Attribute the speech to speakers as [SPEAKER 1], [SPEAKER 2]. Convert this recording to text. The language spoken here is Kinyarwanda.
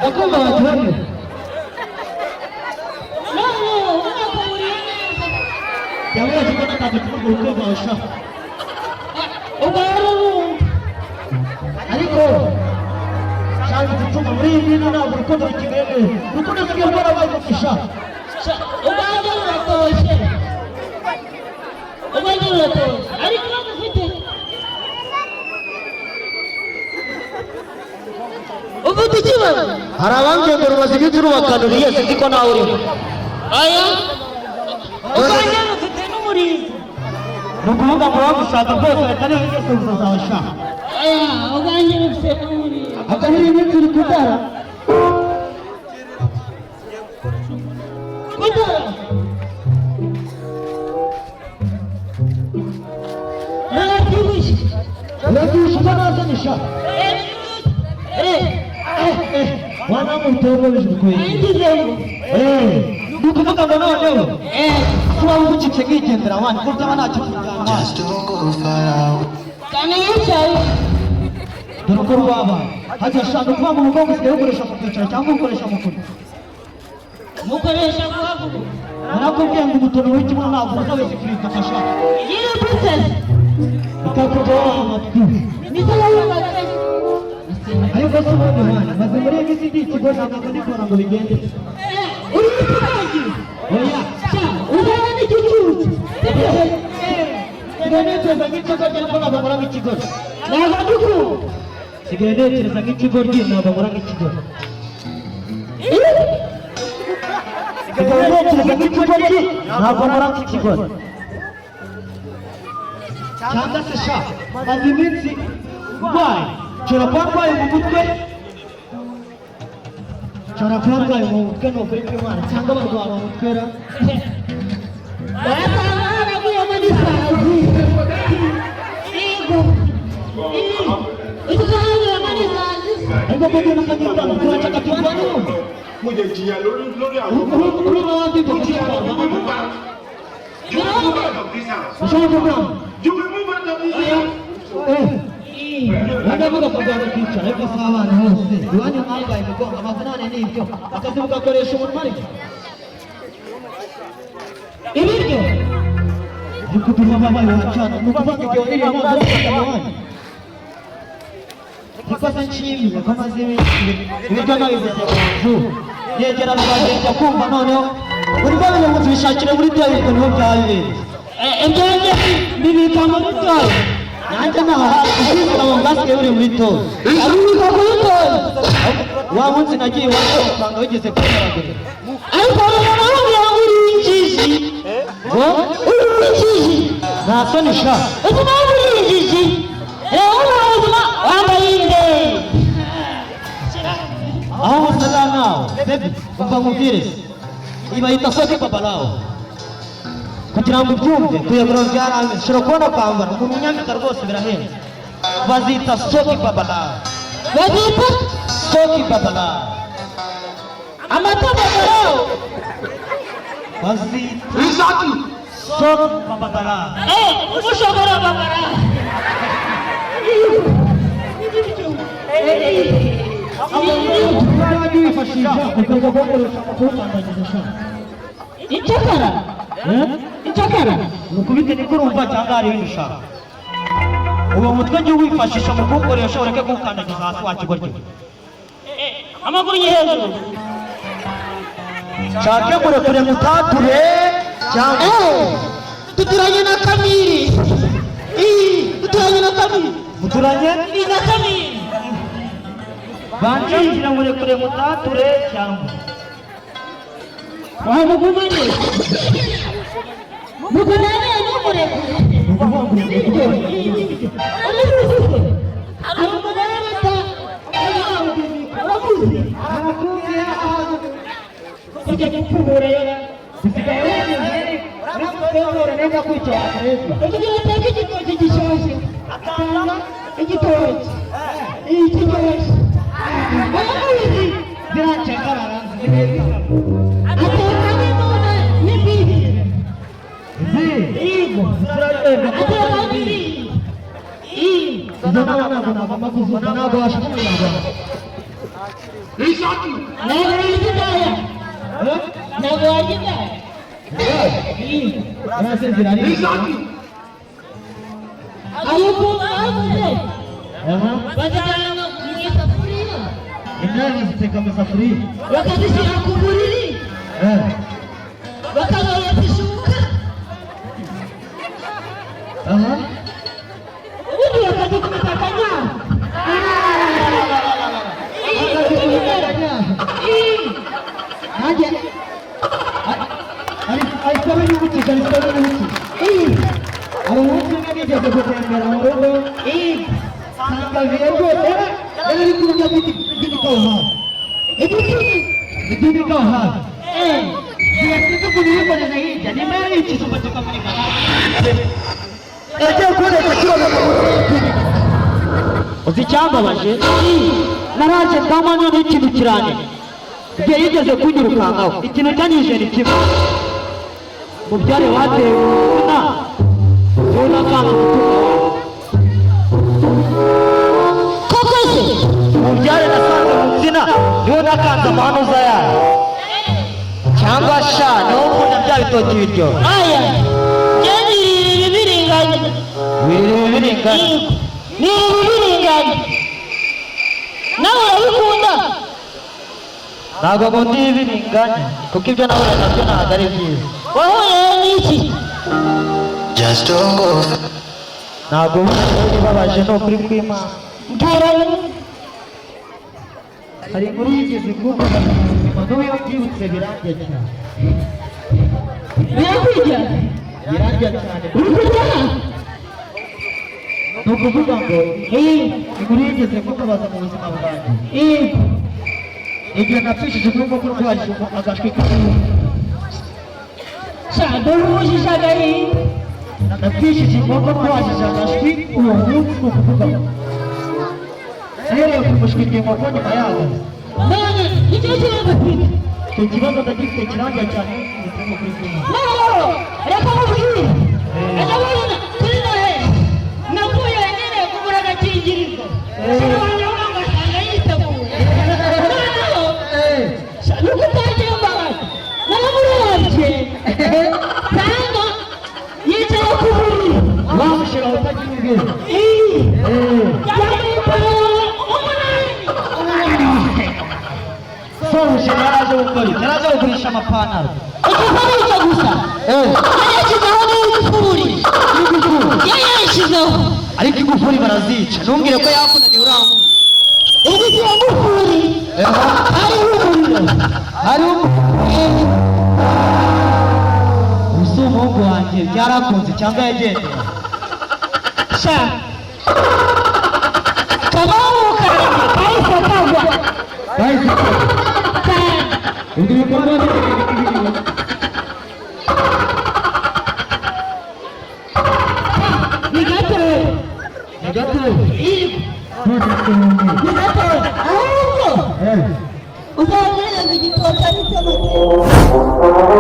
[SPEAKER 1] Akoma watani. Yaweza kupata tabibu ukova osha. Obaru. Aliko. Sasa tutuma mridi na burikodo kibele. Burikodo kibele bora baba kisha. Obaru natoshe. Obaru natoshe. Aliko kufite. Ubuti kiba. Harawange ngoro mazigituru wakanuriye sitiko na uri. Aya. Obaru kufite n'umurizo. Nukuvuga ngo wagushaka rwose atari wese uzazasha. Aya, oganje mfite n'umurizo. Akabiri n'ikiri kudara. Kudara. Natibushi banaza nisha. Wana mtoto w'ijukwe. Nukuvuga ngo noneho. Kuba ubucike gigendera wani kurya banacyo. Kane yicaye. Dore rwaba hajashaka kuba mu mugongo sigaye ukoresha mu kwicara cyangwa ukoresha mu kuri. Mukoresha guhaguruka. Narakubwiye ngo umutono w'ikimwe ntabwo uzaweze kwita fasha. Yiri princess. Ikakutoa amatwi. Nisala y'abagore. Ariko se ubundi mwana maze muri iki kigo ntabwo ndikora ngo bigende. Uri kutaji. Oya. Uzana n'ikicucu. Siganetereza nk'ikigo cyangwa babura nk'ikigo. Nagaduku. Siganetereza nk'ikigo ntabwo babura nk'ikigo. Siganetereza nk'ikigo ntabwo babura nk'ikigo. Cyangwa se sha maze iminsi urwaye. Nshobora kuba ndwaye mu mutwe. Nshobora kuba ndwaye mu mutwe ni ukuri kw'Imana cyangwa barwara mu mutwe ra. Ego bebe na kanyita na kuacha katubani.
[SPEAKER 2] Muje jia lórí àwọn.
[SPEAKER 1] Uru na wadi boti kwa. Wanda muga kugana kicha eko sawa na hose. Wani manga imegonga mafanane ni hivyo. Akazimuka koresha umutmari. Ibiryo. Nikutuma baba yachana. Nukuvanga kioni ya mwana wani. Nikosa nchini kama zivi. Ibiryo ibiryo. Yegera rwagenda kumva noneho. Uri babile mutwishakire muri bya bintu niho byaye. Ebyo bibika muri byo. Nanjye naha ukizira mu mbasike uri muri to. Ariko kuri to. Wa munsi nagiye wasanga wigeze kwiragura. Ariko urabona uri injiji. Uri injiji. Nasonisha. Utuma uri injiji. Urabona wambaye aho salama baby umva mubwire iba itasoke babalao kugira ngo ubyumve kuyagura byaranze shobora kubona kwambara mu munyamika rwose birahenze bazita soki babalao bazita soki babalao amata babalao bazita
[SPEAKER 2] Isaki
[SPEAKER 1] soki babalao umushobora babalao Ichakara mukubite nikurumva cyangwa ari ibishaka uwo mutwe ngiye wifashisha mu kukoresha ureke kukandagiza hasi wakigorye amaguru yihejuru cyake kurekure mutature cyangwa tuturanye na Kamiri tuturanye na Kamiri muturanye na Kamiri banje ngira murekure mutature cyangwa wamugumane mugunane n'umurekure amugumane bata abakuzi kujya gupfura yara bisigaye uramutse neza kwicara neza ugiye guteka igitoki gishyashya atanga igitoki igitoki abakuzi ziracakarara atekanye none n'ibibi Igo, ateka bibiri Izo naona kuna makuvuga nabo washukuru bwana.
[SPEAKER 2] Risati.
[SPEAKER 3] Nani nitaya? Nani wajida?
[SPEAKER 1] Nasi zirani.
[SPEAKER 2] Risati.
[SPEAKER 3] Ayuko abuze.
[SPEAKER 1] Aha. Inani ziteka mesafuri.
[SPEAKER 3] Wakadishira kuburiri. Wakadora pishuka.
[SPEAKER 1] Aha.
[SPEAKER 3] Undi wakadikutakanya.
[SPEAKER 1] Aje. Alikuwa ni uti, alikuwa ni uti. Alikuwa ni jago kutembea ngoro. Sanga viejo era alikuwa ni kwa Itu kau hal. Dia itu punya pada saya. Jadi mana itu semua cakap mereka. Dia kau dah cakap apa? Usichamba mashe. Naraje kama nyo ni kintu kirane. Dia yigeze kunyirukankaho. Ikintu cyanyije ni kimwe. Mubyare watewe na. Yona kanga gutuka.
[SPEAKER 3] Kokose.
[SPEAKER 1] Mubyare nasanze muzina. Yona kanga manuza yayo. Cyangwa sha no ukunda bya bitoki biryo.
[SPEAKER 3] Aya. Jeni biringanye.
[SPEAKER 1] Biringanye.
[SPEAKER 3] Ni biringanye. Nawe urabikunda?
[SPEAKER 1] Ntabwo nkunda ibiringanye kuko ibyo nahuye nabyo ntabwo ari byiza.
[SPEAKER 3] Wahuye n'iki?
[SPEAKER 4] Just don't go.
[SPEAKER 1] Ntabwo bibabaje no kuri kw'Imana. Hari inkuru yigeze kuvuga ngo iyo byibutse birangiye cyane.
[SPEAKER 3] Birakwijya?
[SPEAKER 1] Birangiye cyane.
[SPEAKER 3] Urikujya?
[SPEAKER 1] Ni ukuvuga ngo inkuru yigeze kubabaza mu buzima bwanjye. Igihe napfishije ukuboko kurwaje agashwi k'umuntu.
[SPEAKER 3] Dore ubujije agahinda.
[SPEAKER 1] Napfishije ukuboko kurwaje agashwi uwo munsi ni ukuvuga ngo nahereye ku mushwi inkoko nyuma yahagaze.
[SPEAKER 3] None icyo kibazo ufite?
[SPEAKER 1] Icyo kibazo ndagifite kirangiye cyane mu kuri
[SPEAKER 3] Mahoro, reka nkubwire. Ndabona kuri Noheli navuye nyine kugura agakingirizo. Sinabanje ngo ngasanga yiteguye. Noneho nuko utagiye mbabaza. Naramurebye. Nsanga yicaye ku buriri.
[SPEAKER 1] wamushyira utagira ubwenge.
[SPEAKER 3] Yambaye ipantaro umunani.
[SPEAKER 1] Somushyira yaraje gukora iki? Yaraje kugurisha amapantaro.
[SPEAKER 3] Igifuri icyo gusa. Yashyizeho n'igifuri. Yayashyizeho.
[SPEAKER 1] Ariko igufuri barazica. Ntumbwire ko yakunaniye uramu.
[SPEAKER 3] Igihe ngufuri. Hariho umuriro.
[SPEAKER 1] Hariho uzi umuhungu wanjye byarakunze cyangwa yagendeye.
[SPEAKER 3] Sha. Kabaho karenge kahise kagwa.
[SPEAKER 1] Bahise
[SPEAKER 3] Cyane.
[SPEAKER 1] ibyo bikorwa
[SPEAKER 3] Ni gatoya.
[SPEAKER 1] ni gato.
[SPEAKER 3] Ni gatoya. Ahubwo uzagereza igitoki aricyo amategeko.